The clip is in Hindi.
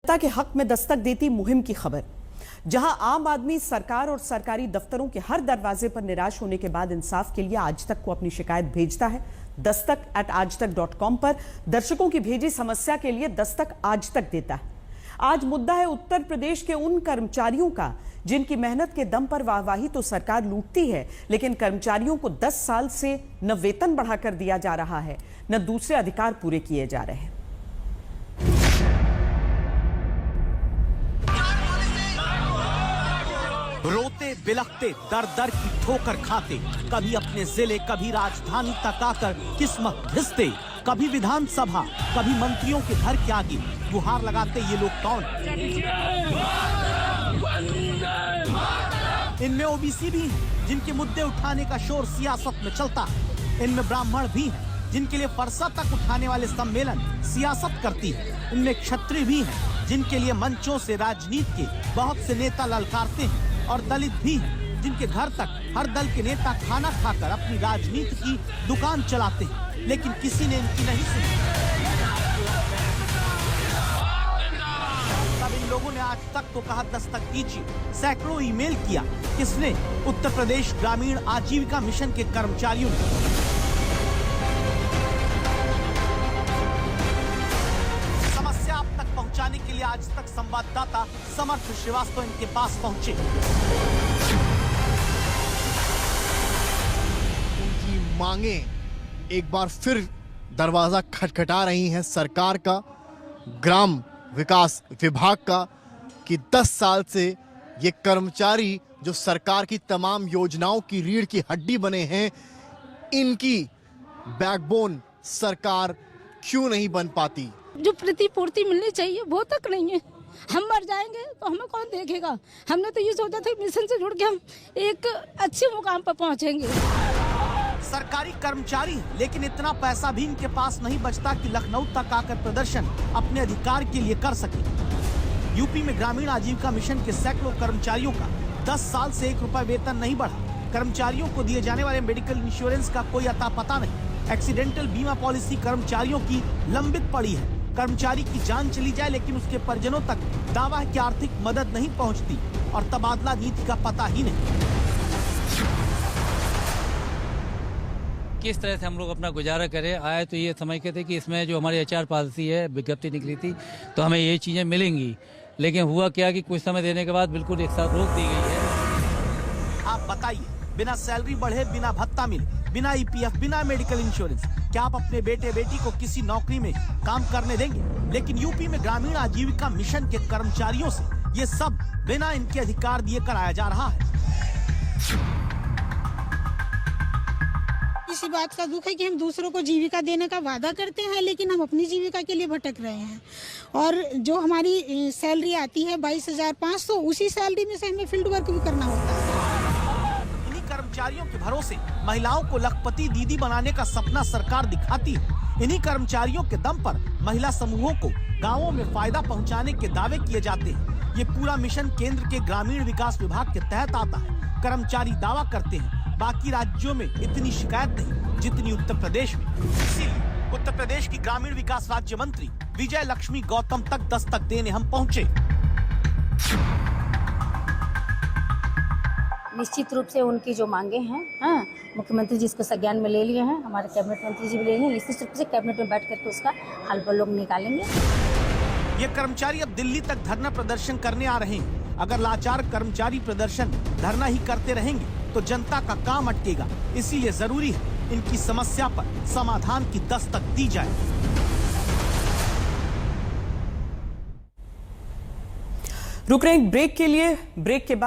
जनता के हक में दस्तक देती मुहिम की खबर, जहां आम आदमी सरकार और सरकारी दफ्तरों के हर दरवाजे पर निराश होने के बाद इंसाफ के लिए आज तक को अपनी शिकायत भेजता है। दस्तक@aajtak.com पर दर्शकों की भेजी समस्या के लिए दस्तक आज तक देता है। आज मुद्दा है उत्तर प्रदेश के उन कर्मचारियों का जिनकी मेहनत के दम पर वाहवाही तो सरकार लूटती है, लेकिन कर्मचारियों को 10 साल से न वेतन बढ़ाकर दिया जा रहा है, न दूसरे अधिकार पूरे किए जा रहे हैं। रोते बिलखते दर दर की ठोकर खाते, कभी अपने जिले कभी राजधानी तक आकर किस्मत घिसते, कभी विधानसभा कभी मंत्रियों के घर के आगे गुहार लगाते ये लोग कौन? इनमें ओबीसी भी हैं जिनके मुद्दे उठाने का शोर सियासत में चलता है। इनमें ब्राह्मण भी हैं जिनके लिए फरसा तक उठाने वाले सम्मेलन सियासत करती है। इनमें क्षत्रिय भी हैं जिनके लिए मंचों से राजनीति के बहुत से नेता ललकारते हैं, और दलित भी हैं जिनके घर तक हर दल के नेता खाना खाकर अपनी राजनीति की दुकान चलाते हैं, लेकिन किसी ने इनकी नहीं सुनी। तब इन लोगों ने आज तक तो कहा दस्तक दीजिए, सैकड़ों ईमेल किया। किसने? उत्तर प्रदेश ग्रामीण आजीविका मिशन के कर्मचारियों ने। समस्या आप तक पहुंचाने के लिए आज तक संवाददाता समर्थ श्रीवास्तव इनके पास पहुंचे। उनकी मांगे एक बार फिर दरवाजा खटखटा रही हैं सरकार का, ग्राम विकास विभाग का, कि 10 साल से ये कर्मचारी जो सरकार की तमाम योजनाओं की रीढ़ की हड्डी बने हैं, इनकी बैकबोन सरकार क्यों नहीं बन पाती? जो प्रतिपूर्ति मिलनी चाहिए वो तक नहीं है। हम मर जाएंगे तो हमें कौन देखेगा? हमने तो ये सोचा था मिशन से जुड़ के हम एक अच्छे मुकाम पर पहुंचेंगे। सरकारी कर्मचारी हैं, लेकिन इतना पैसा भी इनके पास नहीं बचता कि लखनऊ तक आकर प्रदर्शन अपने अधिकार के लिए कर सके। यूपी में ग्रामीण आजीविका मिशन के सैकड़ों कर्मचारियों का 10 साल से 1 रुपया वेतन नहीं बढ़ा। कर्मचारियों को दिए जाने वाले मेडिकल इंश्योरेंस का कोई अता पता नहीं। एक्सीडेंटल बीमा पॉलिसी कर्मचारियों की लंबित पड़ी है। कर्मचारी की जान चली जाए लेकिन उसके परिजनों तक दावा है कि आर्थिक मदद नहीं पहुंचती, और तबादला नीति का पता ही नहीं। किस तरह से हम लोग अपना गुजारा करें? आए तो ये समझते थे कि इसमें जो हमारी HR पॉलिसी है, विज्ञप्ति निकली थी तो हमें ये चीज़ें मिलेंगी, लेकिन हुआ क्या कि कुछ समय देने के बाद बिल्कुल एक साथ रोक दी गई है। आप बताइए, बिना सैलरी बढ़े, बिना भत्ता मिले, बिना EPF, बिना मेडिकल इंश्योरेंस, क्या आप अपने बेटे बेटी को किसी नौकरी में काम करने देंगे? लेकिन यूपी में ग्रामीण आजीविका मिशन के कर्मचारियों से ये सब बिना इनके अधिकार दिए कराया जा रहा है। इसी बात का दुख है कि हम दूसरों को जीविका देने का वादा करते हैं, लेकिन हम अपनी जीविका के लिए भटक रहे हैं। और जो हमारी सैलरी आती है 22,500, उसी सैलरी में से हमें फील्ड वर्क भी करना होता है। इन्हीं कर्मचारियों के भरोसे महिलाओं को लखपति दीदी बनाने का सपना सरकार दिखाती है। इन्हीं कर्मचारियों के दम पर महिला समूहों को गाँवों में फायदा पहुँचाने के दावे किए जाते हैं। ये पूरा मिशन केंद्र के ग्रामीण विकास विभाग के तहत आता है। कर्मचारी दावा करते हैं बाकी राज्यों में इतनी शिकायत नहीं जितनी उत्तर प्रदेश में। इसीलिए उत्तर प्रदेश की ग्रामीण विकास राज्य मंत्री विजय लक्ष्मी गौतम तक दस्तक देने हम पहुंचे। निश्चित रूप से उनकी जो मांगे हैं, मुख्यमंत्री जी इसको संज्ञान में ले लिए हैं, हमारे कैबिनेट मंत्री जी भी ले लिए हैं। निश्चित रूप से कैबिनेट में बैठ करके उसका हल पर लोग निकालेंगे। ये कर्मचारी अब दिल्ली तक धरना प्रदर्शन करने आ रहे हैं। अगर लाचार कर्मचारी प्रदर्शन धरना ही करते रहेंगे तो जनता का काम अटकेगा। इसीलिए जरूरी है इनकी समस्या पर समाधान की दस्तक दी जाए। रुक रहे हैं ब्रेक के लिए। ब्रेक के बाद